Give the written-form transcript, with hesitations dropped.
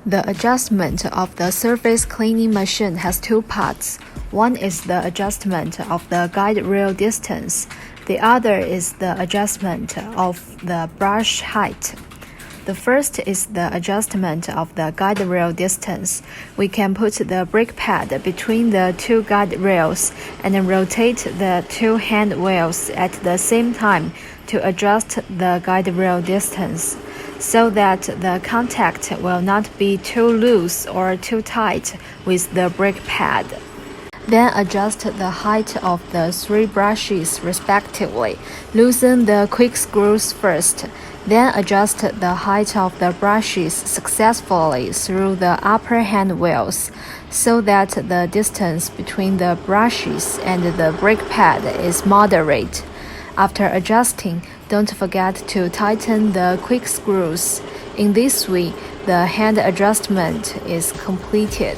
The adjustment of the surface cleaning machine has two parts. One is the adjustment of the guide rail distance. The other is the adjustment of the brush height. The first is the adjustment of the guide rail distance. We can put the brake pad between the two guide rails and rotate the two hand wheels at the same time to adjust the guide rail distance, so that the contact will not be too loose or too tight with the brake pad. Then adjust the height of the three brushes respectively. Loosen the quick screws first. Then adjust the height of the brushes successfully through the upper hand wheels, so that the distance between the brushes and the brake pad is moderate. After adjusting, don't forget to tighten the quick screws. In this way, the hand adjustment is completed.